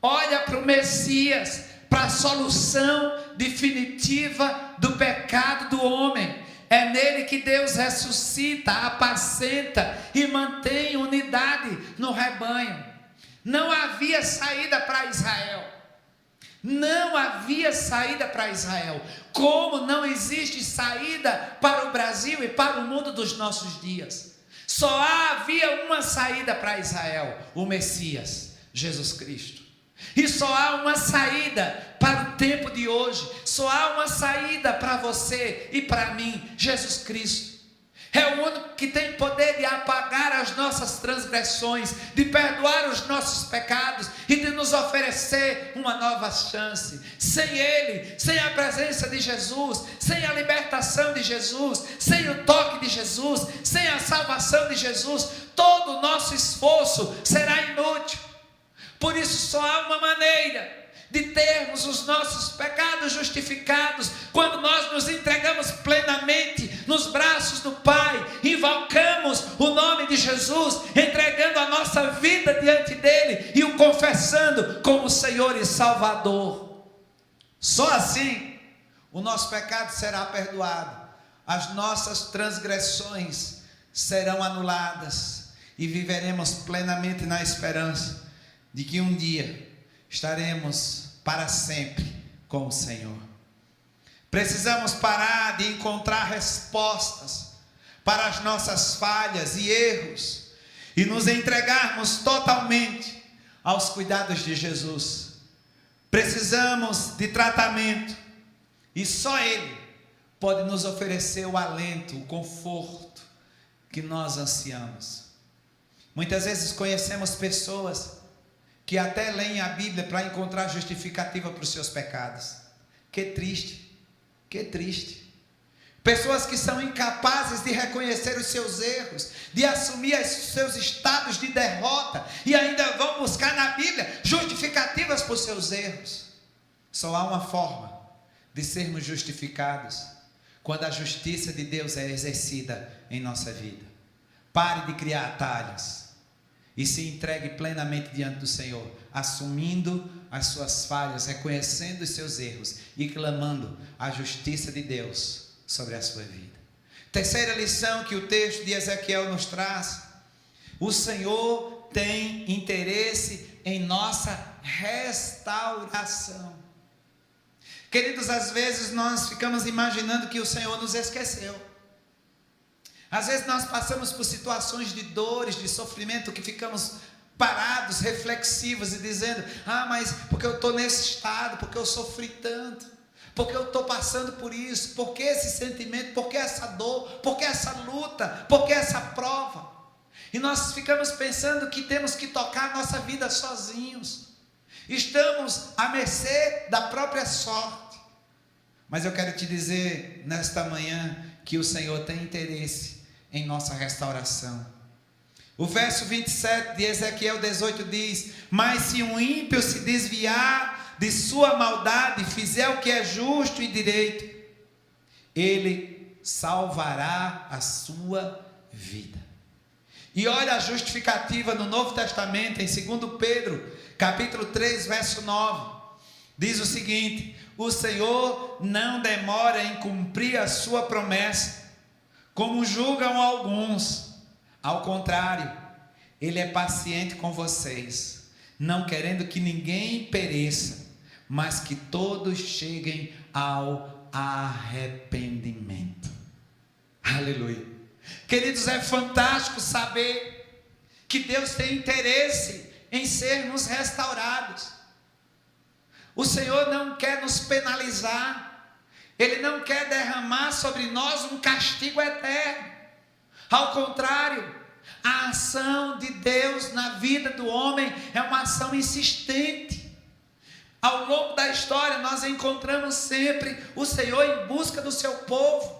olham para o Messias, para a solução definitiva do pecado do homem. É nele que Deus ressuscita, apacenta e mantém unidade no rebanho. Não havia saída para Israel. Não havia saída para Israel. Como não existe saída para o Brasil e para o mundo dos nossos dias. Só havia uma saída para Israel: o Messias, Jesus Cristo. E só há uma saída para o tempo de hoje. Só há uma saída para você e para mim: Jesus Cristo. É o único que tem poder de apagar as nossas transgressões, de perdoar os nossos pecados e de nos oferecer uma nova chance. Sem Ele, sem a presença de Jesus, sem a libertação de Jesus, sem o toque de Jesus, sem a salvação de Jesus, todo o nosso esforço será inútil. Por isso só há uma maneira de termos os nossos pecados justificados, quando nós nos entregamos plenamente nos braços do Pai, invocamos o nome de Jesus, entregando a nossa vida diante dele e o confessando como Senhor e Salvador. Só assim o nosso pecado será perdoado, as nossas transgressões serão anuladas e viveremos plenamente na esperança de que um dia estaremos para sempre com o Senhor. Precisamos parar de encontrar respostas para as nossas falhas e erros e nos entregarmos totalmente aos cuidados de Jesus. Precisamos de tratamento e só Ele pode nos oferecer o alento, o conforto que nós ansiamos. Muitas vezes conhecemos pessoas que até leem a Bíblia para encontrar justificativa para os seus pecados. Que triste, que triste. Pessoas que são incapazes de reconhecer os seus erros, de assumir os seus estados de derrota e ainda vão buscar na Bíblia justificativas para os seus erros. Só há uma forma de sermos justificados: quando a justiça de Deus é exercida em nossa vida. Pare de criar atalhos e se entregue plenamente diante do Senhor, assumindo as suas falhas, reconhecendo os seus erros e clamando a justiça de Deus sobre a sua vida. Terceira lição que o texto de Ezequiel nos traz: o Senhor tem interesse em nossa restauração. Queridos, às vezes nós ficamos imaginando que o Senhor nos esqueceu. Às vezes nós passamos por situações de dores, de sofrimento, que ficamos parados, reflexivos e dizendo: mas porque eu estou nesse estado, porque eu sofri tanto, porque eu estou passando por isso, porque esse sentimento, porque essa dor, porque essa luta, porque essa prova. E nós ficamos pensando que temos que tocar a nossa vida sozinhos, estamos à mercê da própria sorte. Mas eu quero te dizer nesta manhã que o Senhor tem interesse em nossa restauração. O verso 27 de Ezequiel 18 diz: mas se um ímpio se desviar de sua maldade e fizer o que é justo e direito, ele salvará a sua vida. E olha a justificativa no Novo Testamento, em 2 Pedro, capítulo 3, verso 9. Diz o seguinte: o Senhor não demora em cumprir a sua promessa, como julgam alguns. Ao contrário, Ele é paciente com vocês, não querendo que ninguém pereça, mas que todos cheguem ao arrependimento. Aleluia. Queridos, é fantástico saber que Deus tem interesse em sermos restaurados. O Senhor não quer nos penalizar, Ele não quer derramar sobre nós um castigo eterno. Ao contrário, a ação de Deus na vida do homem é uma ação insistente. Ao longo da história, nós encontramos sempre o Senhor em busca do seu povo.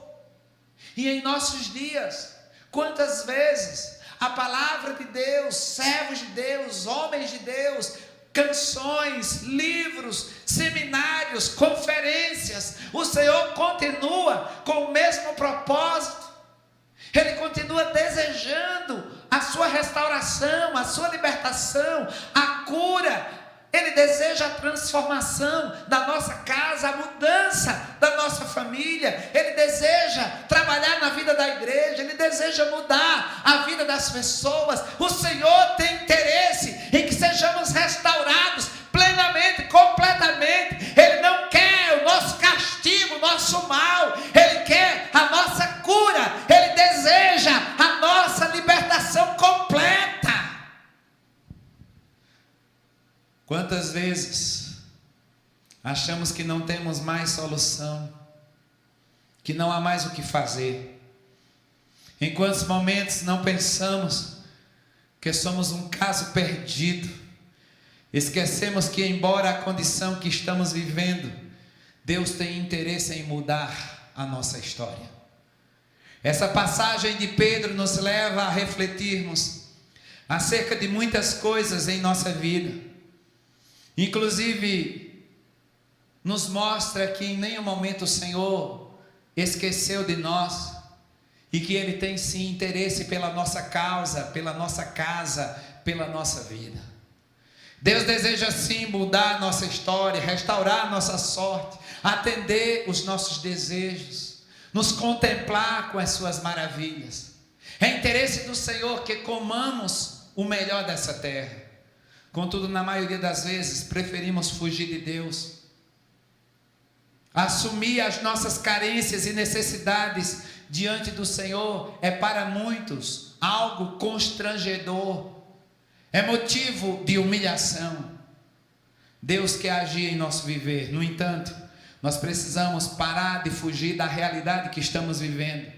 E em nossos dias, quantas vezes a palavra de Deus, servos de Deus, homens de Deus, canções, livros, seminários, conferências, o Senhor continua com o mesmo propósito. Ele continua desejando a sua restauração, a sua libertação, a cura. Ele deseja a transformação da nossa casa, a mudança da nossa família. Ele deseja trabalhar na vida da igreja. Ele deseja mudar a vida das pessoas. O Senhor tem interesse em que sejamos restaurados plenamente, completamente. Ele não quer o nosso castigo, o nosso mal. Ele quer a nossa cura. Ele deseja a nossa libertação completa. Quantas vezes achamos que não temos mais solução, que não há mais o que fazer? Em quantos momentos não pensamos que somos um caso perdido? Esquecemos que, embora a condição que estamos vivendo, Deus tem interesse em mudar a nossa história. Essa passagem de Pedro nos leva a refletirmos acerca de muitas coisas em nossa vida. Inclusive, nos mostra que em nenhum momento o Senhor esqueceu de nós e que Ele tem sim interesse pela nossa causa, pela nossa casa, pela nossa vida. Deus deseja sim mudar a nossa história, restaurar a nossa sorte, atender os nossos desejos, nos contemplar com as suas maravilhas. É interesse do Senhor que comamos o melhor dessa terra. Contudo, na maioria das vezes, preferimos fugir de Deus. Assumir as nossas carências e necessidades diante do Senhor é para muitos algo constrangedor. É motivo de humilhação. Deus quer agir em nosso viver. No entanto, nós precisamos parar de fugir da realidade que estamos vivendo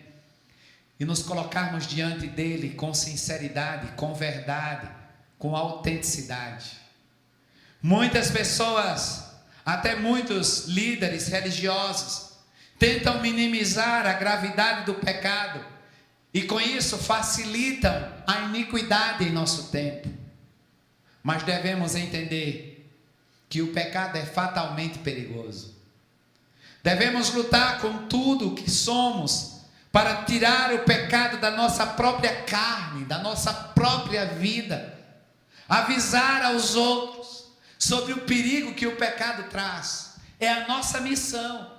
e nos colocarmos diante dele com sinceridade, com verdade, com autenticidade. Muitas pessoas, até muitos líderes religiosos, tentam minimizar a gravidade do pecado e com isso facilitam a iniquidade em nosso tempo. Mas devemos entender que o pecado é fatalmente perigoso. Devemos lutar com tudo o que somos para tirar o pecado da nossa própria carne, da nossa própria vida. Avisar aos outros sobre o perigo que o pecado traz. É a nossa missão.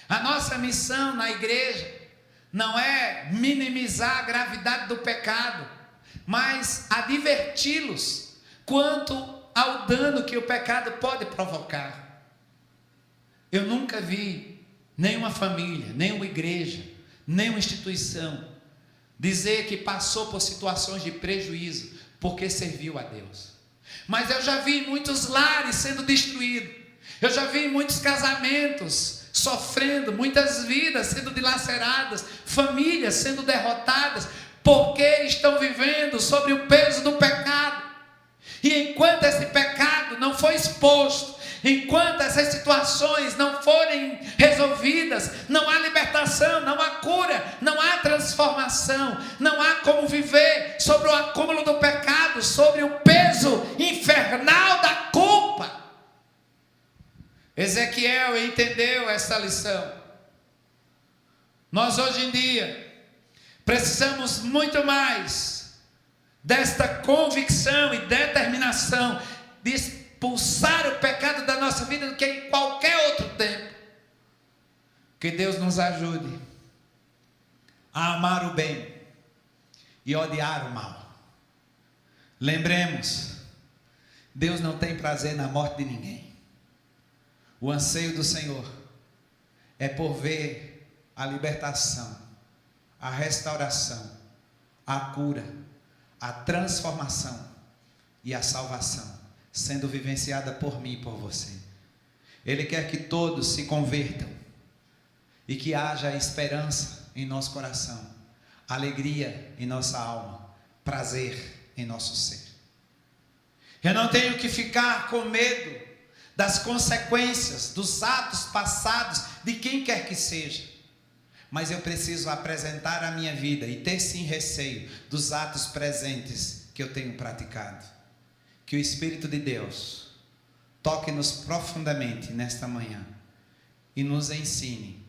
A nossa missão na igreja não é minimizar a gravidade do pecado, mas adverti-los quanto ao dano que o pecado pode provocar. Eu nunca vi nenhuma família, nenhuma igreja, nenhuma instituição dizer que passou por situações de prejuízo porque serviu a Deus. Mas eu já vi muitos lares sendo destruídos. Eu já vi muitos casamentos sofrendo, muitas vidas sendo dilaceradas, famílias sendo derrotadas, porque estão vivendo sobre o peso do pecado. E enquanto esse pecado não for exposto, enquanto essas situações não forem resolvidas, não há libertação, não há cura, não há transformação, não há como viver sobre o acúmulo do pecado, sobre o peso infernal da culpa. Ezequiel entendeu essa lição. Nós hoje em dia precisamos muito mais desta convicção e determinação de expulsar o pecado da nossa vida do que em qualquer outro tempo. Que Deus nos ajude a amar o bem e odiar o mal. Lembremos, Deus não tem prazer na morte de ninguém. O anseio do Senhor é por ver a libertação, a restauração, a cura, a transformação e a salvação sendo vivenciada por mim e por você. Ele quer que todos se convertam, e que haja esperança em nosso coração, alegria em nossa alma, prazer em nosso ser. Eu não tenho que ficar com medo das consequências, dos atos passados, de quem quer que seja. Mas eu preciso apresentar a minha vida e ter sim receio dos atos presentes que eu tenho praticado. Que o Espírito de Deus toque-nos profundamente nesta manhã e nos ensine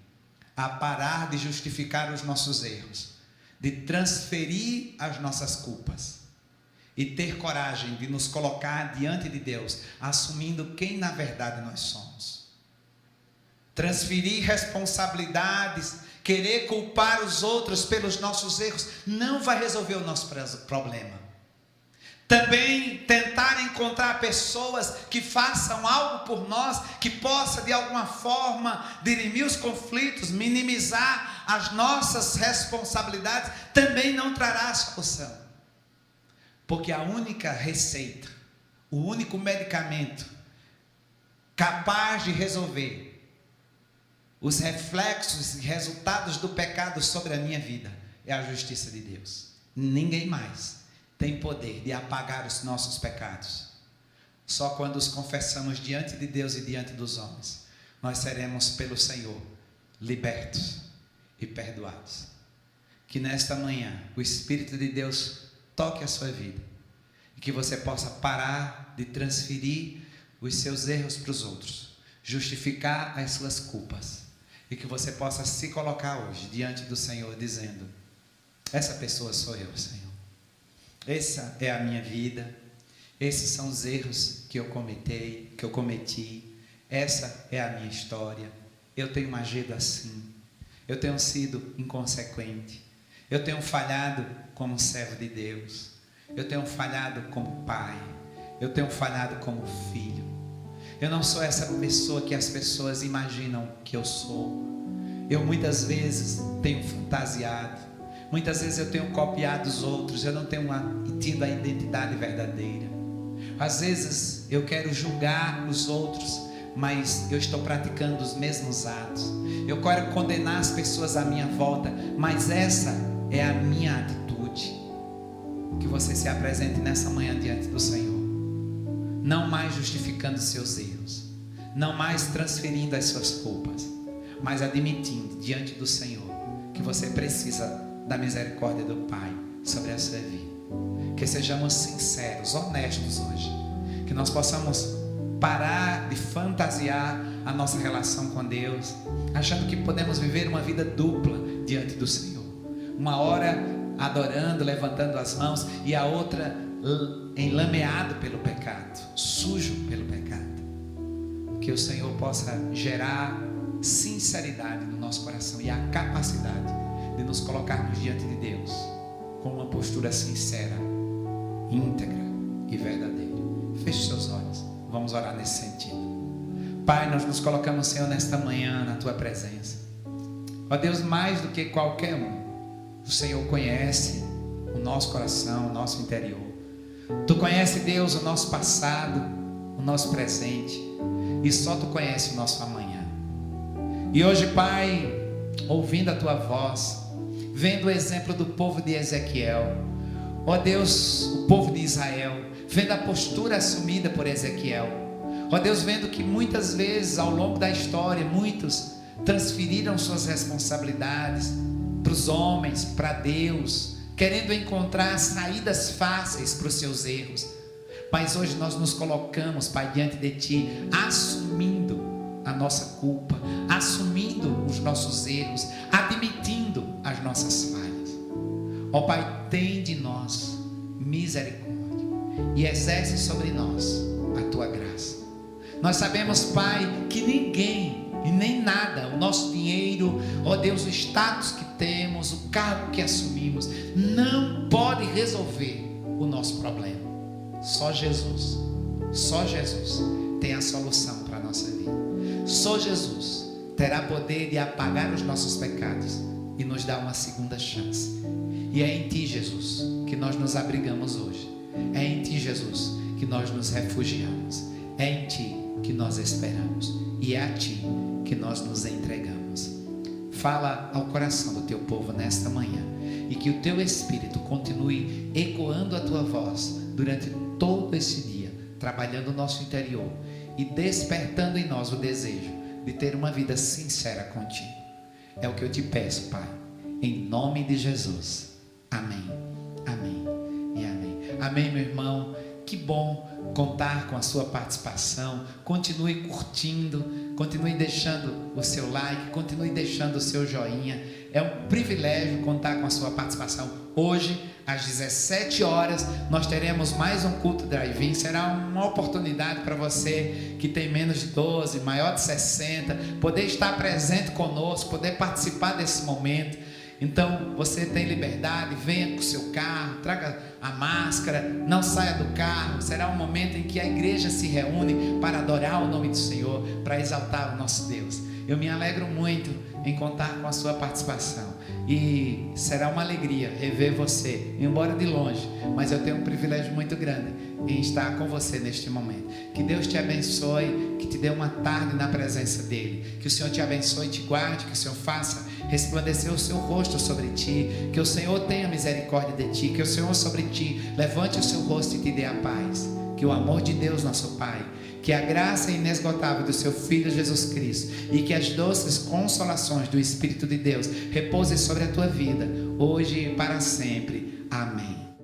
a parar de justificar os nossos erros, de transferir as nossas culpas e ter coragem de nos colocar diante de Deus, assumindo quem na verdade nós somos. Transferir responsabilidades, querer culpar os outros pelos nossos erros, não vai resolver o nosso problema. Também tentar encontrar pessoas que façam algo por nós, que possa de alguma forma dirimir os conflitos, minimizar as nossas responsabilidades, também não trará a solução. Porque a única receita, o único medicamento capaz de resolver os reflexos e resultados do pecado sobre a minha vida é a justiça de Deus. Ninguém mais tem poder de apagar os nossos pecados. Só quando os confessamos diante de Deus e diante dos homens, nós seremos pelo Senhor libertos e perdoados. Que nesta manhã o Espírito de Deus toque a sua vida e que você possa parar de transferir os seus erros para os outros, justificar as suas culpas, e que você possa se colocar hoje diante do Senhor dizendo: essa pessoa sou eu, Senhor. Essa é a minha vida, esses são os erros que eu cometi, essa é a minha história, eu tenho agido assim, eu tenho sido inconsequente, eu tenho falhado como servo de Deus, eu tenho falhado como pai, eu tenho falhado como filho, eu não sou essa pessoa que as pessoas imaginam que eu sou, eu muitas vezes tenho fantasiado, muitas vezes eu tenho copiado os outros, eu não tenho tido a identidade verdadeira. Às vezes eu quero julgar os outros, mas eu estou praticando os mesmos atos. Eu quero condenar as pessoas à minha volta, mas essa é a minha atitude. Que você se apresente nessa manhã diante do Senhor, não mais justificando seus erros, não mais transferindo as suas culpas, mas admitindo diante do Senhor que você precisa da misericórdia do Pai sobre a sua vida. Que sejamos sinceros, honestos hoje, que nós possamos parar de fantasiar a nossa relação com Deus, achando que podemos viver uma vida dupla diante do Senhor, uma hora adorando, levantando as mãos, e a outra enlameado pelo pecado, sujo pelo pecado. Que o Senhor possa gerar sinceridade no nosso coração e a capacidade de nos colocarmos diante de Deus com uma postura sincera, íntegra e verdadeira. Feche seus olhos, vamos orar nesse sentido. Pai, nós nos colocamos, Senhor, nesta manhã na Tua presença. Ó Deus, mais do que qualquer um, o Senhor conhece o nosso coração, o nosso interior. Tu conhece, Deus, o nosso passado, o nosso presente, e só Tu conhece o nosso amanhã. E hoje, Pai, ouvindo a Tua voz, vendo o exemplo do povo de Ezequiel, ó Deus, o povo de Israel, vendo a postura assumida por Ezequiel, ó Deus, vendo que muitas vezes ao longo da história, muitos transferiram suas responsabilidades para os homens, para Deus, querendo encontrar saídas fáceis para os seus erros. Mas hoje nós nos colocamos, Pai, diante de Ti, assumindo a nossa culpa, assumindo os nossos erros, admitindo as nossas falhas. Ó Pai, tem de nós misericórdia e exerce sobre nós a Tua graça. Nós sabemos, Pai, que ninguém e nem nada, o nosso dinheiro, ó Deus, o status que temos, o cargo que assumimos, não pode resolver o nosso problema. Só Jesus tem a solução para a nossa vida. Só Jesus terá poder de apagar os nossos pecados e nos dar uma segunda chance. E é em Ti, Jesus, que nós nos abrigamos hoje. É em Ti, Jesus, que nós nos refugiamos. É em Ti que nós esperamos. E é a Ti que nós nos entregamos. fala ao coração do teu povo nesta manhã. E que o teu Espírito continue ecoando a tua voz durante todo esse dia, trabalhando o nosso interior e despertando em nós o desejo de ter uma vida sincera contigo. É o que eu te peço, Pai, em nome de Jesus. Amém, amém e amém. Amém, meu irmão. Que bom contar com a sua participação. Continue curtindo, continue deixando o seu like, continue deixando o seu joinha. É um privilégio contar com a sua participação. Hoje, às 17 horas, nós teremos mais um culto drive-in. Será uma oportunidade para você que tem menos de 12, maior de 60, poder estar presente conosco, poder participar desse momento. Então, você tem liberdade, venha com o seu carro, traga a máscara, não saia do carro. Será um momento em que a igreja se reúne para adorar o nome do Senhor, para exaltar o nosso Deus. Eu me alegro muito em contar com a sua participação e será uma alegria rever você, embora de longe, mas eu tenho um privilégio muito grande em estar com você neste momento. Que Deus te abençoe, que te dê uma tarde na presença dele, que o Senhor te abençoe e te guarde, que o Senhor faça resplandecer o seu rosto sobre ti, que o Senhor tenha misericórdia de ti, que o Senhor sobre ti levante o seu rosto e te dê a paz, que o amor de Deus nosso Pai, que a graça inesgotável do seu Filho Jesus Cristo e que as doces consolações do Espírito de Deus repousem sobre a tua vida, hoje e para sempre. Amém.